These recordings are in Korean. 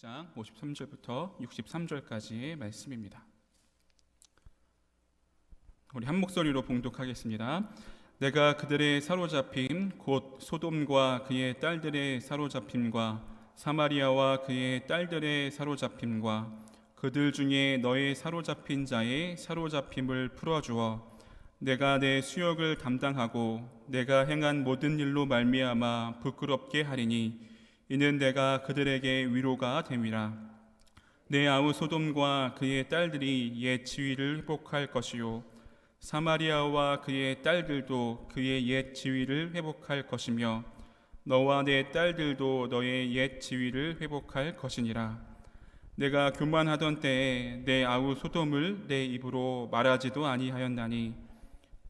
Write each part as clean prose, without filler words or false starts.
6장 53절부터 63절까지의 말씀입니다. 우리 한 목소리로 봉독하겠습니다. 내가 그들의 사로잡힘 곧 소돔과 그의 딸들의 사로잡힘과 사마리아와 그의 딸들의 사로잡힘과 그들 중에 너의 사로잡힌 자의 사로잡힘을 풀어주어 내가 내 수욕을 담당하고 내가 행한 모든 일로 말미암아 부끄럽게 하리니 이는 내가 그들에게 위로가 됨이라. 내 아우 소돔과 그의 딸들이 옛 지위를 회복할 것이요 사마리아와 그의 딸들도 그의 옛 지위를 회복할 것이며 너와 내 딸들도 너의 옛 지위를 회복할 것이니라. 내가 교만하던 때에 내 아우 소돔을 내 입으로 말하지도 아니하였나니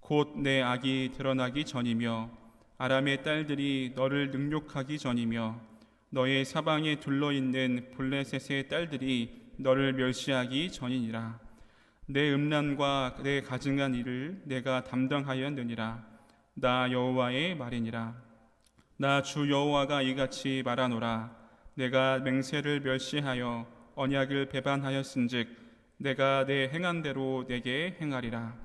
곧 내 악이 드러나기 전이며 아람의 딸들이 너를 능욕하기 전이며 너의 사방에 둘러있는 블레셋의 딸들이 너를 멸시하기 전이니라. 내 음란과 내 가증한 일을 내가 담당하였느니라. 나 여호와의 말이니라. 나 주 여호와가 이같이 말하노라. 내가 맹세를 멸시하여 언약을 배반하였은즉 내가 내 행한 대로 내게 행하리라.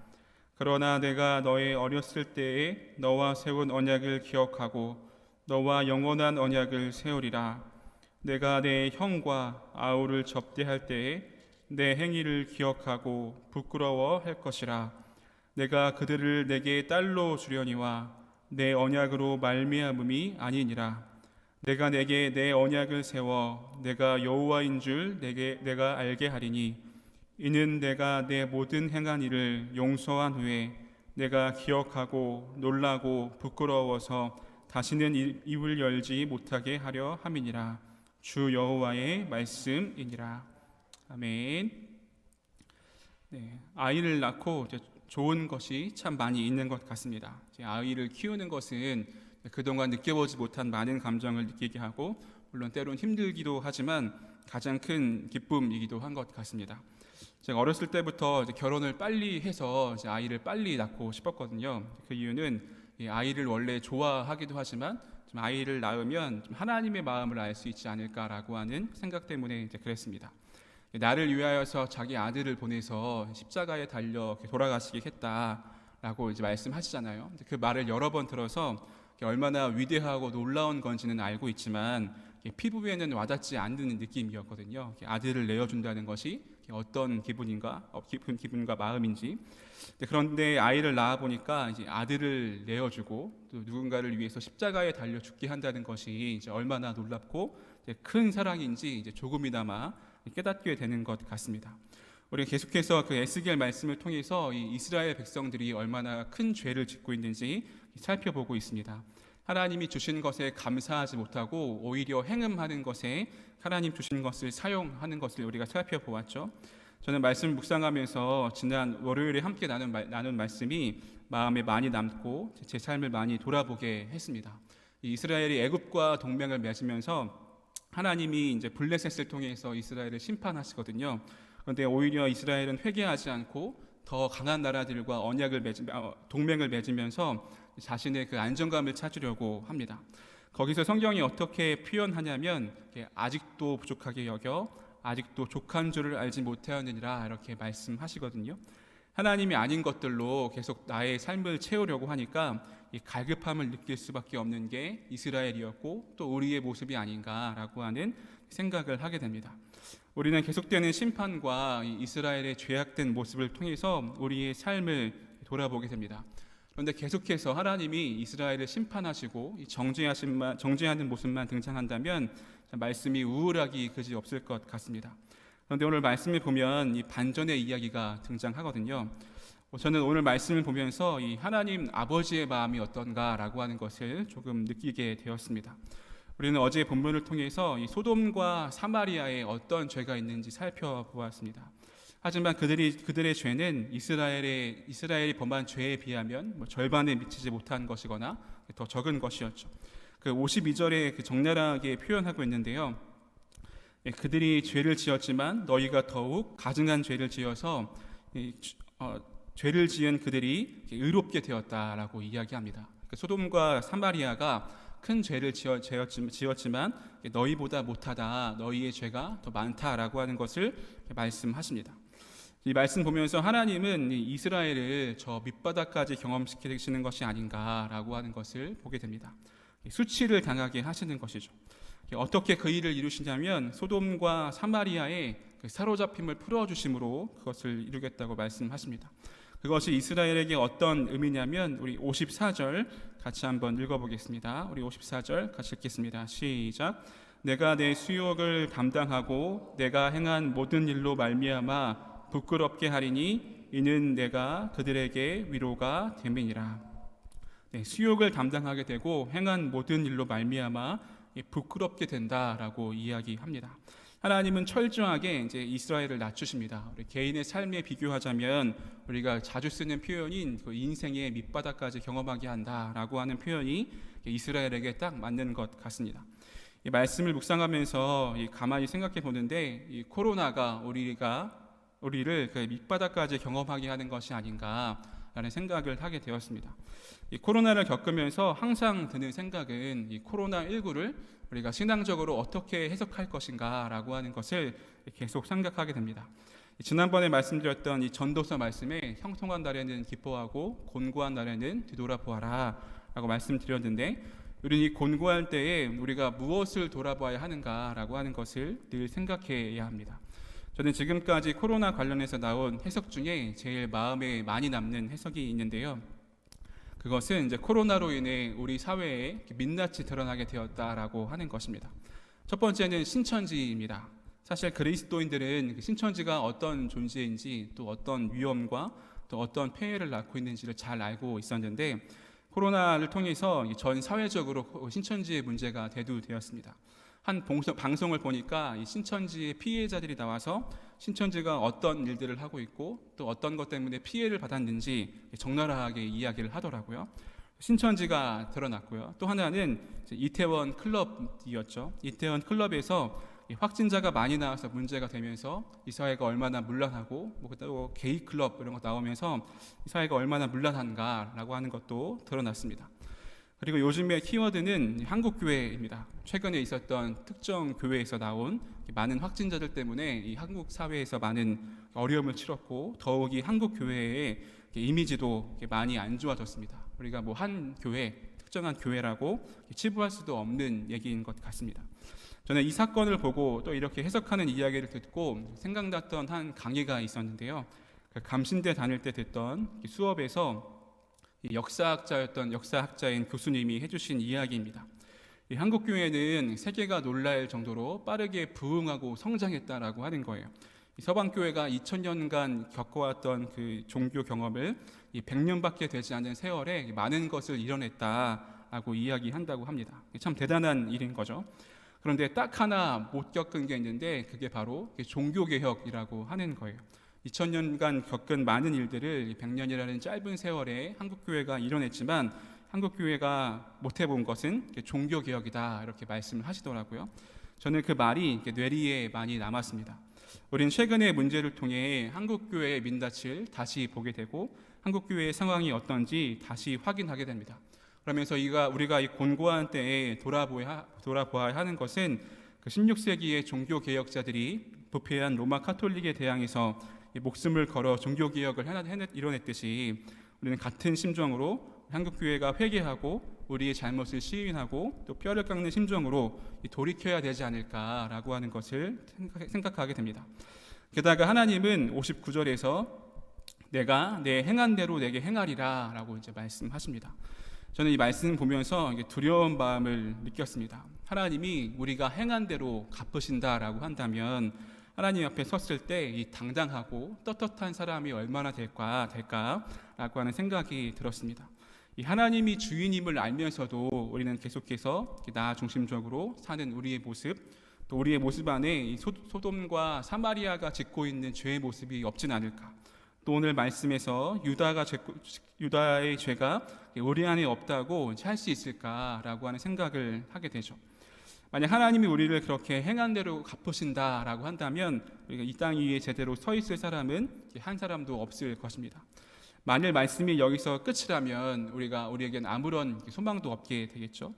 그러나 내가 너의 어렸을 때에 너와 세운 언약을 기억하고 너와 영원한 언약을 세우리라. 내가 내 형과 아우를 접대할 때에 내 행위를 기억하고 부끄러워할 것이라. 내가 그들을 내게 딸로 주려니와 내 언약으로 말미암음이 아니니라. 내가 내게 내 언약을 세워 내가 여호와인 줄 내가 알게 하리니 이는 내가 내 모든 행한 일을 용서한 후에 내가 기억하고 놀라고 부끄러워서 다시는 입을 열지 못하게 하려 함이니라. 주 여호와의 말씀이니라. 아멘. 네, 아이를 낳고 좋은 것이 참 많이 있는 것 같습니다. 아이를 키우는 것은 그동안 느껴보지 못한 많은 감정을 느끼게 하고 물론 때론 힘들기도 하지만 가장 큰 기쁨이기도 한 것 같습니다. 제가 어렸을 때부터 결혼을 빨리 해서 아이를 빨리 낳고 싶었거든요. 그 이유는 아이를 원래 좋아하기도 하지만 좀 아이를 낳으면 좀 하나님의 마음을 알 수 있지 않을까라고 하는 생각 때문에 그랬습니다. 나를 위하여서 자기 아들을 보내서 십자가에 달려 돌아가시겠다라고 말씀하시잖아요. 그 말을 여러 번 들어서 얼마나 위대하고 놀라운 건지는 알고 있지만 피부에는 와닿지 않는 느낌이었거든요. 아들을 내어준다는 것이 어떤 기분과 마음인지. 그런데 아이를 낳아 보니까 이제 아들을 내어주고 또 누군가를 위해서 십자가에 달려 죽게 한다는 것이 이제 얼마나 놀랍고 큰 사랑인지 이제 조금이나마 깨닫게 되는 것 같습니다. 우리 계속해서 그 에스겔 말씀을 통해서 이 이스라엘 백성들이 얼마나 큰 죄를 짓고 있는지 살펴보고 있습니다. 하나님이 주신 것에 감사하지 못하고 오히려 행음하는 것에 하나님 주신 것을 사용하는 것을 우리가 살펴보았죠. 저는 말씀 묵상하면서 지난 월요일에 함께 나눈 말씀이 마음에 많이 남고 제 삶을 많이 돌아보게 했습니다. 이스라엘이 애굽과 동맹을 맺으면서 하나님이 이제 블레셋을 통해서 이스라엘을 심판하시거든요. 그런데 오히려 이스라엘은 회개하지 않고 더 강한 나라들과 동맹을 맺으면서 자신의 그 안정감을 찾으려고 합니다. 거기서 성경이 어떻게 표현하냐면 아직도 부족하게 여겨 아직도 족한 줄을 알지 못하였느니라 이렇게 말씀하시거든요. 하나님이 아닌 것들로 계속 나의 삶을 채우려고 하니까 이 갈급함을 느낄 수밖에 없는 게 이스라엘이었고 또 우리의 모습이 아닌가라고 하는 생각을 하게 됩니다. 우리는 계속되는 심판과 이스라엘의 죄악된 모습을 통해서 우리의 삶을 돌아보게 됩니다. 그런데 계속해서 하나님이 이스라엘을 심판하시고 정죄하는 모습만 등장한다면 말씀이 우울하기 그지없을 것 같습니다. 그런데 오늘 말씀을 보면 이 반전의 이야기가 등장하거든요. 저는 오늘 말씀을 보면서 이 하나님 아버지의 마음이 어떤가라고 하는 것을 조금 느끼게 되었습니다. 우리는 어제 본문을 통해서 이 소돔과 사마리아에 어떤 죄가 있는지 살펴보았습니다. 하지만 그들의 죄는 이스라엘이 범한 죄에 비하면 절반에 미치지 못한 것이거나 더 적은 것이었죠. 그 52절에 그 적나라하게 표현하고 있는데요. 그들이 죄를 지었지만 너희가 더욱 가증한 죄를 지어서 죄를 지은 그들이 의롭게 되었다라고 이야기합니다. 소돔과 사마리아가 큰 죄를 지었지만 너희보다 못하다, 너희의 죄가 더 많다라고 하는 것을 말씀하십니다. 이 말씀 보면서 하나님은 이스라엘을 저 밑바닥까지 경험시키시는 것이 아닌가라고 하는 것을 보게 됩니다. 수치를 당하게 하시는 것이죠. 어떻게 그 일을 이루시냐면 소돔과 사마리아의 그 사로잡힘을 풀어주심으로 그것을 이루겠다고 말씀하십니다. 그것이 이스라엘에게 어떤 의미냐면 우리 54절 같이 한번 읽어보겠습니다. 우리 54절 같이 읽겠습니다. 시작. 내가 내 수욕을 감당하고 내가 행한 모든 일로 말미암아 부끄럽게 하리니 이는 내가 그들에게 위로가 됨이니라. 수욕을 담당하게 되고 행한 모든 일로 말미암아 부끄럽게 된다라고 이야기합니다. 하나님은 철저하게 이제 이스라엘을 낮추십니다. 우리 개인의 삶에 비교하자면 우리가 자주 쓰는 표현인 그 인생의 밑바닥까지 경험하게 한다라고 하는 표현이 이스라엘에게 딱 맞는 것 같습니다. 이 말씀을 묵상하면서 가만히 생각해 보는데 이 코로나가 우리를 그 밑바닥까지 경험하게 하는 것이 아닌가라는 생각을 하게 되었습니다. 이 코로나를 겪으면서 항상 드는 생각은 이 코로나19를 우리가 신앙적으로 어떻게 해석할 것인가라고 하는 것을 계속 생각하게 됩니다. 지난번에 말씀드렸던 이 전도서 말씀에 형통한 날에는 기뻐하고 곤고한 날에는 뒤돌아보아라 라고 말씀드렸는데, 우리는 이 곤고할 때에 우리가 무엇을 돌아봐야 하는가라고 하는 것을 늘 생각해야 합니다. 저는 지금까지 코로나 관련해서 나온 해석 중에 제일 마음에 많이 남는 해석이 있는데요. 그것은 이제 코로나로 인해 우리 사회에 민낯이 드러나게 되었다라고 하는 것입니다. 첫 번째는 신천지입니다. 사실 그리스도인들은 신천지가 어떤 존재인지 또 어떤 위험과 또 어떤 폐해를 낳고 있는지를 잘 알고 있었는데, 코로나를 통해서 전 사회적으로 신천지의 문제가 대두되었습니다. 한 방송을 보니까 이 신천지의 피해자들이 나와서 신천지가 어떤 일들을 하고 있고 또 어떤 것 때문에 피해를 받았는지 적나라하게 이야기를 하더라고요. 신천지가 드러났고요. 또 하나는 이태원 클럽이었죠. 이태원 클럽에서 확진자가 많이 나와서 문제가 되면서 이 사회가 얼마나 문란하고 또 게이 클럽 이런 거 나오면서 이 사회가 얼마나 문란한가라고 하는 것도 드러났습니다. 그리고 요즘의 키워드는 한국교회입니다. 최근에 있었던 특정 교회에서 나온 많은 확진자들 때문에 이 한국 사회에서 많은 어려움을 치렀고 더욱이 한국교회의 이미지도 많이 안 좋아졌습니다. 우리가 뭐 한 교회, 특정한 교회라고 치부할 수도 없는 얘기인 것 같습니다. 저는 이 사건을 보고 또 이렇게 해석하는 이야기를 듣고 생각났던 한 강의가 있었는데요. 감신대 다닐 때 듣던 수업에서 역사학자인 교수님이 해주신 이야기입니다. 이 한국교회는 세계가 놀랄 정도로 빠르게 부흥하고 성장했다라고 하는 거예요. 이 서방교회가 2000년간 겪어왔던 그 종교 경험을 이 100년밖에 되지 않은 세월에 많은 것을 이뤄냈다라고 이야기한다고 합니다. 참 대단한 일인 거죠. 그런데 딱 하나 못 겪은 게 있는데 그게 바로 종교개혁이라고 하는 거예요. 2000년간 겪은 많은 일들을 100년이라는 짧은 세월에 한국교회가 이뤄냈지만 한국교회가 못해본 것은 종교개혁이다 이렇게 말씀을 하시더라고요. 저는 그 말이 뇌리에 많이 남았습니다. 우리는 최근의 문제를 통해 한국교회의 민낯을 다시 보게 되고 한국교회의 상황이 어떤지 다시 확인하게 됩니다. 그러면서 우리가 이 곤고한 때에 돌아보아야 하는 것은 그 16세기의 종교개혁자들이 부패한 로마 카톨릭에 대항해서 목숨을 걸어 종교개혁을 이뤄냈듯이 우리는 같은 심정으로 한국교회가 회개하고 우리의 잘못을 시인하고 또 뼈를 깎는 심정으로 돌이켜야 되지 않을까라고 하는 것을 생각하게 됩니다. 게다가 하나님은 59절에서 내가 내 행한 대로 내게 행하리라 라고 이제 말씀하십니다. 저는 이 말씀 보면서 두려운 마음을 느꼈습니다. 하나님이 우리가 행한 대로 갚으신다라고 한다면 하나님 앞에 섰을 때 이 당당하고 떳떳한 사람이 얼마나 될까라고 하는 생각이 들었습니다. 이 하나님이 주인임을 알면서도 우리는 계속해서 나 중심적으로 사는 우리의 모습, 또 우리의 모습 안에 이 소돔과 사마리아가 짓고 있는 죄의 모습이 없진 않을까. 또 오늘 말씀에서 유다의 죄가 우리 안에 없다고 할 수 있을까라고 하는 생각을 하게 되죠. 만약 하나님이 우리를 그렇게 행한 대로 갚으신다라고 한다면 우리가 이 땅 위에 제대로 서 있을 사람은 한 사람도 없을 것입니다. 만일 말씀이 여기서 끝이라면 우리에겐 아무런 소망도 없게 되겠죠.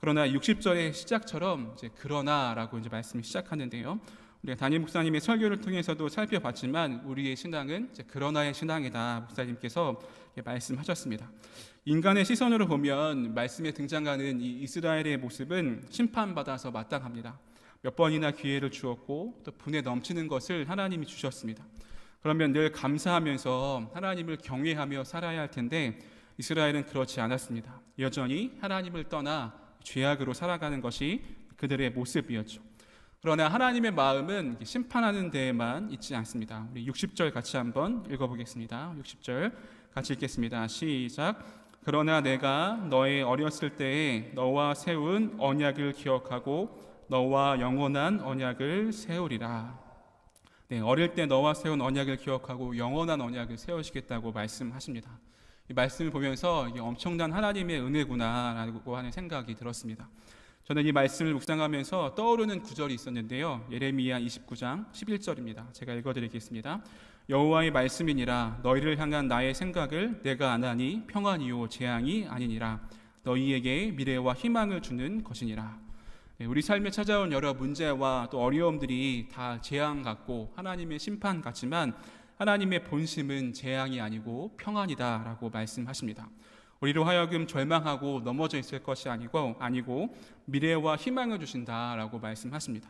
그러나 60절의 시작처럼 이제 그러나라고 이제 말씀이 시작하는데요. 우리가 담임 목사님의 설교를 통해서도 살펴봤지만 우리의 신앙은 이제 그러나의 신앙이다. 목사님께서 말씀하셨습니다. 인간의 시선으로 보면 말씀에 등장하는 이 이스라엘의 모습은 심판받아서 마땅합니다. 몇 번이나 기회를 주었고 또 분에 넘치는 것을 하나님이 주셨습니다. 그러면 늘 감사하면서 하나님을 경외하며 살아야 할 텐데 이스라엘은 그렇지 않았습니다. 여전히 하나님을 떠나 죄악으로 살아가는 것이 그들의 모습이었죠. 그러나 하나님의 마음은 심판하는 데에만 있지 않습니다. 우리 60절 같이 한번 읽어보겠습니다. 60절 같이 읽겠습니다. 시작. 그러나 내가 너의 어렸을 때에 너와 세운 언약을 기억하고 너와 영원한 언약을 세우리라. 네, 어릴 때 너와 세운 언약을 기억하고 영원한 언약을 세우시겠다고 말씀하십니다. 이 말씀을 보면서 이게 엄청난 하나님의 은혜구나라고 하는 생각이 들었습니다. 저는 이 말씀을 묵상하면서 떠오르는 구절이 있었는데요. 예레미야 29장 11절입니다. 제가 읽어드리겠습니다. 여호와의 말씀이니라 너희를 향한 나의 생각을 내가 아나니 평안이요 재앙이 아니니라 너희에게 미래와 희망을 주는 것이니라. 우리 삶에 찾아온 여러 문제와 또 어려움들이 다 재앙 같고 하나님의 심판 같지만 하나님의 본심은 재앙이 아니고 평안이다라고 말씀하십니다. 우리로 하여금 절망하고 넘어져 있을 것이 아니고 미래와 희망을 주신다라고 말씀하십니다.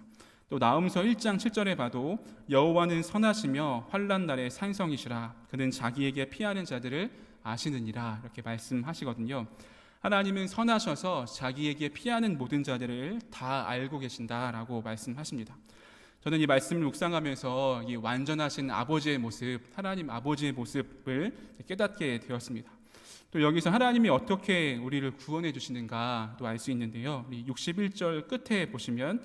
또 나음서 1장 7절에 봐도 여호와는 선하시며 환난 날에 산성이시라 그는 자기에게 피하는 자들을 아시느니라 이렇게 말씀하시거든요. 하나님은 선하셔서 자기에게 피하는 모든 자들을 다 알고 계신다라고 말씀하십니다. 저는 이 말씀을 묵상하면서 이 완전하신 아버지의 모습, 하나님 아버지의 모습을 깨닫게 되었습니다. 또 여기서 하나님이 어떻게 우리를 구원해 주시는가 또 알 수 있는데요. 61절 끝에 보시면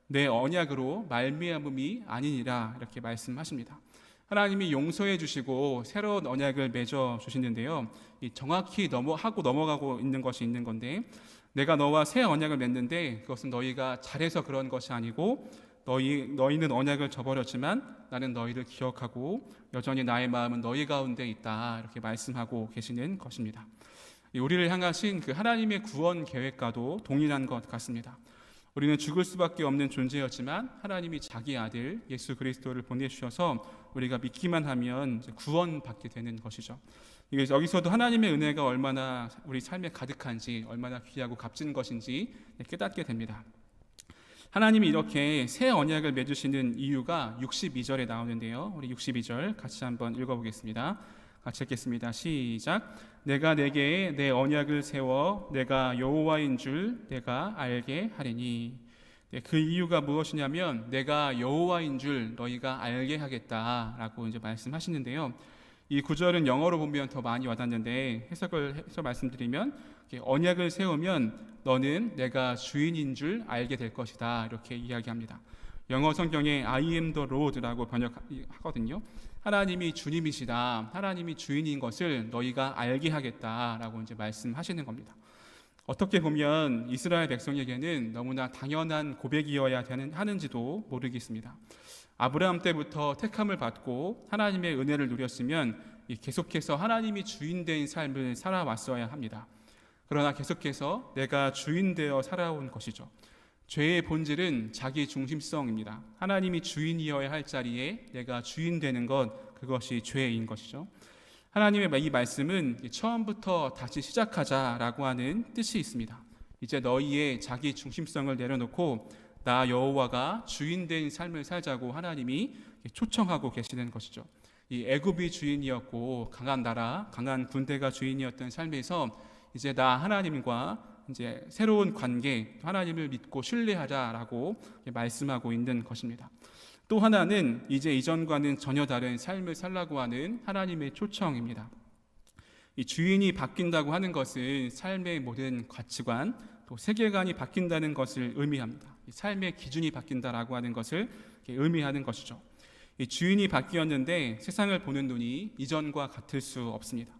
내 언약으로 말미암음이 아니니라 이렇게 말씀하십니다. 하나님이 용서해 주시고 새로운 언약을 맺어 주시는데요. 정확히 넘어가고 있는 것이 있는 건데 내가 너와 새 언약을 맺는데 그것은 너희가 잘해서 그런 것이 아니고 너희는 언약을 저버렸지만 나는 너희를 기억하고 여전히 나의 마음은 너희 가운데 있다 이렇게 말씀하고 계시는 것입니다. 우리를 향하신 그 하나님의 구원 계획과도 동일한 것 같습니다. 우리는 죽을 수밖에 없는 존재였지만 하나님이 자기 아들 예수 그리스도를 보내주셔서 우리가 믿기만 하면 구원받게 되는 것이죠. 여기서도 하나님의 은혜가 얼마나 우리 삶에 가득한지 얼마나 귀하고 값진 것인지 깨닫게 됩니다. 하나님이 이렇게 새 언약을 맺으시는 이유가 62절에 나오는데요. 우리 62절 같이 한번 읽어보겠습니다. 같이 읽겠습니다. 시작. 내가 내게 내 언약을 세워 내가 여호와인 줄 내가 알게 하리니. 그 이유가 무엇이냐면 내가 여호와인 줄 너희가 알게 하겠다라고 이제 말씀하시는데요. 이 구절은 영어로 보면 더 많이 와닿는데 해석을 해서 말씀드리면 언약을 세우면 너는 내가 주인인 줄 알게 될 것이다 이렇게 이야기합니다. 영어 성경에 I am the Lord라고 번역하거든요. 하나님이 주님이시다, 하나님이 주인인 것을 너희가 알게 하겠다라고 이제 말씀하시는 겁니다. 어떻게 보면 이스라엘 백성에게는 너무나 당연한 고백이어야 하는지도 모르겠습니다. 아브라함 때부터 택함을 받고 하나님의 은혜를 누렸으면 계속해서 하나님이 주인된 삶을 살아왔어야 합니다. 그러나 계속해서 내가 주인되어 살아온 것이죠. 죄의 본질은 자기 중심성입니다. 하나님이 주인이어야 할 자리에 내가 주인되는 것, 그것이 죄인 것이죠. 하나님의 이 말씀은 처음부터 다시 시작하자라고 하는 뜻이 있습니다. 이제 너희의 자기 중심성을 내려놓고 나 여호와가 주인된 삶을 살자고 하나님이 초청하고 계시는 것이죠. 이 애굽이 주인이었고 강한 나라, 강한 군대가 주인이었던 삶에서 이제 나 하나님과 이제 새로운 관계, 하나님을 믿고 신뢰하자라고 말씀하고 있는 것입니다. 또 하나는 이제 이전과는 전혀 다른 삶을 살라고 하는 하나님의 초청입니다. 이 주인이 바뀐다고 하는 것은 삶의 모든 가치관, 또 세계관이 바뀐다는 것을 의미합니다. 이 삶의 기준이 바뀐다라고 하는 것을 의미하는 것이죠. 이 주인이 바뀌었는데 세상을 보는 눈이 이전과 같을 수 없습니다.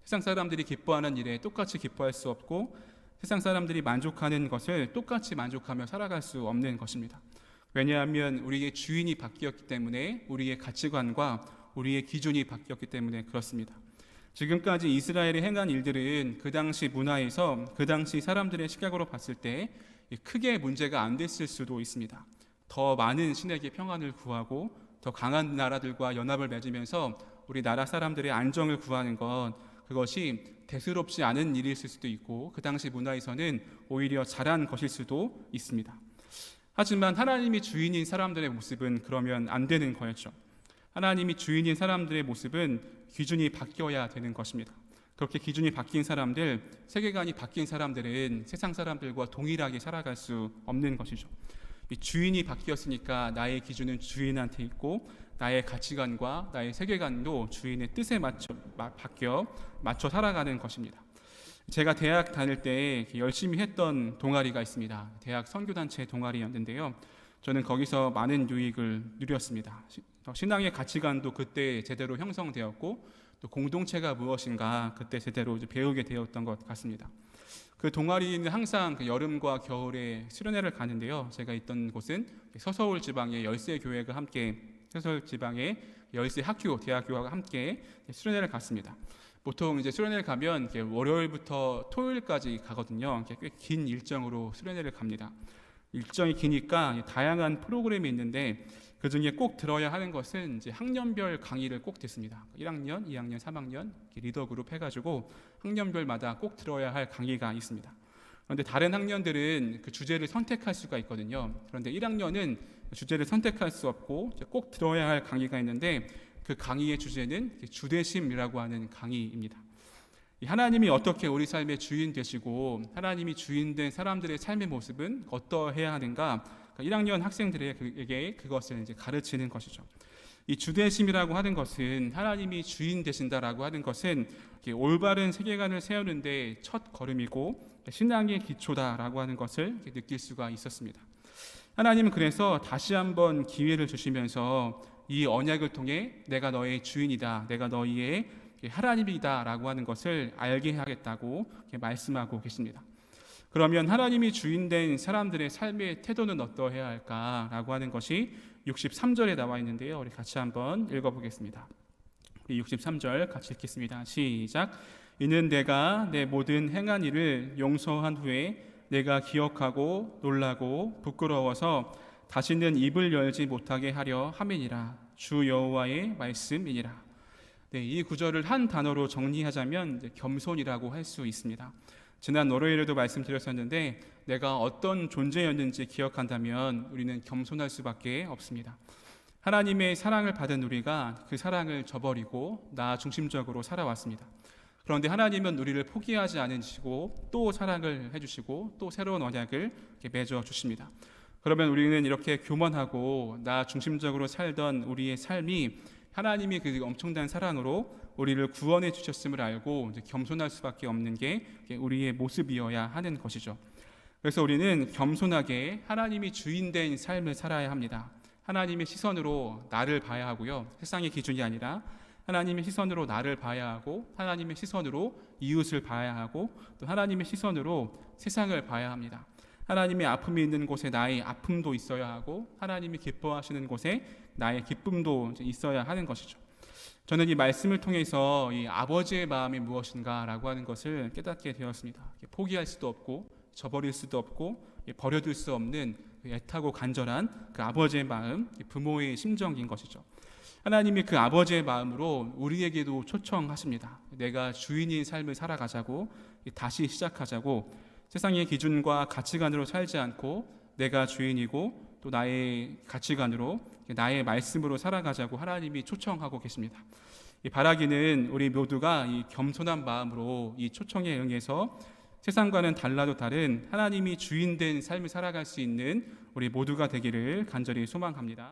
세상 사람들이 기뻐하는 일에 똑같이 기뻐할 수 없고 세상 사람들이 만족하는 것을 똑같이 만족하며 살아갈 수 없는 것입니다. 왜냐하면 우리의 주인이 바뀌었기 때문에 우리의 가치관과 우리의 기준이 바뀌었기 때문에 그렇습니다. 지금까지 이스라엘이 행한 일들은 그 당시 문화에서 그 당시 사람들의 시각으로 봤을 때 크게 문제가 안 됐을 수도 있습니다. 더 많은 신에게 평안을 구하고 더 강한 나라들과 연합을 맺으면서 우리 나라 사람들의 안정을 구하는 것, 그것이 대수롭지 않은 일일 수도 있고 그 당시 문화에서는 오히려 잘한 것일 수도 있습니다. 하지만 하나님이 주인인 사람들의 모습은 그러면 안 되는 거였죠. 하나님이 주인인 사람들의 모습은 기준이 바뀌어야 되는 것입니다. 그렇게 기준이 바뀐 사람들, 세계관이 바뀐 사람들은 세상 사람들과 동일하게 살아갈 수 없는 것이죠. 이 주인이 바뀌었으니까 나의 기준은 주인한테 있고 나의 가치관과 나의 세계관도 주인의 뜻에 맞춰 살아가는 것입니다. 제가 대학 다닐 때 열심히 했던 동아리가 있습니다. 대학 선교단체 동아리였는데요. 저는 거기서 많은 유익을 누렸습니다. 신앙의 가치관도 그때 제대로 형성되었고 또 공동체가 무엇인가 그때 제대로 배우게 되었던 것 같습니다. 그 동아리는 항상 여름과 겨울에 수련회를 가는데요. 제가 있던 곳은 서서울 지방의 열세 교회가 함께, 서서울 지방의 열세 학교, 대학교와 함께 수련회를 갔습니다. 보통 이제 수련회를 가면 월요일부터 토요일까지 가거든요. 꽤 긴 일정으로 수련회를 갑니다. 일정이 기니까 다양한 프로그램이 있는데 그 중에 꼭 들어야 하는 것은 이제 학년별 강의를 꼭 듣습니다. 1학년, 2학년, 3학년 리더 그룹 해가지고 학년별마다 꼭 들어야 할 강의가 있습니다. 그런데 다른 학년들은 그 주제를 선택할 수가 있거든요. 그런데 1학년은 주제를 선택할 수 없고 꼭 들어야 할 강의가 있는데 그 강의의 주제는 주대심이라고 하는 강의입니다. 하나님이 어떻게 우리 삶의 주인 되시고 하나님이 주인 된 사람들의 삶의 모습은 어떠해야 하는가, 1학년 학생들에게 그것을 이제 가르치는 것이죠. 이 주대심이라고 하는 것은 하나님이 주인 되신다라고 하는 것은 올바른 세계관을 세우는데 첫 걸음이고 신앙의 기초다라고 하는 것을 느낄 수가 있었습니다. 하나님은 그래서 다시 한번 기회를 주시면서 이 언약을 통해 내가 너의 주인이다, 내가 너희의 하나님이다 라고 하는 것을 알게 하겠다고 말씀하고 계십니다. 그러면 하나님이 주인된 사람들의 삶의 태도는 어떠해야 할까라고 하는 것이 63절에 나와 있는데요. 우리 같이 한번 읽어보겠습니다. 63절 같이 읽겠습니다. 시작. 이는 내가 내 모든 행한 일을 용서한 후에 내가 기억하고 놀라고 부끄러워서 다시는 입을 열지 못하게 하려 함이니라. 주 여호와의 말씀이니라. 네, 이 구절을 한 단어로 정리하자면 이제 겸손이라고 할 수 있습니다. 지난 월요일에도 말씀드렸었는데 내가 어떤 존재였는지 기억한다면 우리는 겸손할 수밖에 없습니다. 하나님의 사랑을 받은 우리가 그 사랑을 저버리고 나 중심적으로 살아왔습니다. 그런데 하나님은 우리를 포기하지 않으시고 또 사랑을 해주시고 또 새로운 언약을 맺어 주십니다. 그러면 우리는 이렇게 교만하고 나 중심적으로 살던 우리의 삶이 하나님이 그 엄청난 사랑으로 우리를 구원해 주셨음을 알고 이제 겸손할 수밖에 없는 게 우리의 모습이어야 하는 것이죠. 그래서 우리는 겸손하게 하나님이 주인된 삶을 살아야 합니다. 하나님의 시선으로 나를 봐야 하고요. 세상의 기준이 아니라 하나님의 시선으로 나를 봐야 하고 하나님의 시선으로 이웃을 봐야 하고 또 하나님의 시선으로 세상을 봐야 합니다. 하나님의 아픔이 있는 곳에 나의 아픔도 있어야 하고 하나님이 기뻐하시는 곳에 나의 기쁨도 있어야 하는 것이죠. 저는 이 말씀을 통해서 이 아버지의 마음이 무엇인가라고 하는 것을 깨닫게 되었습니다. 포기할 수도 없고 저버릴 수도 없고 버려둘 수 없는 애타고 간절한 그 아버지의 마음, 부모의 심정인 것이죠. 하나님이 그 아버지의 마음으로 우리에게도 초청하십니다. 내가 주인인 삶을 살아가자고, 다시 시작하자고, 세상의 기준과 가치관으로 살지 않고 내가 주인이고 또 나의 가치관으로 나의 말씀으로 살아가자고 하나님이 초청하고 계십니다. 바라기는 우리 모두가 이 겸손한 마음으로 이 초청에 응해서 세상과는 달라도 다른 하나님이 주인된 삶을 살아갈 수 있는 우리 모두가 되기를 간절히 소망합니다.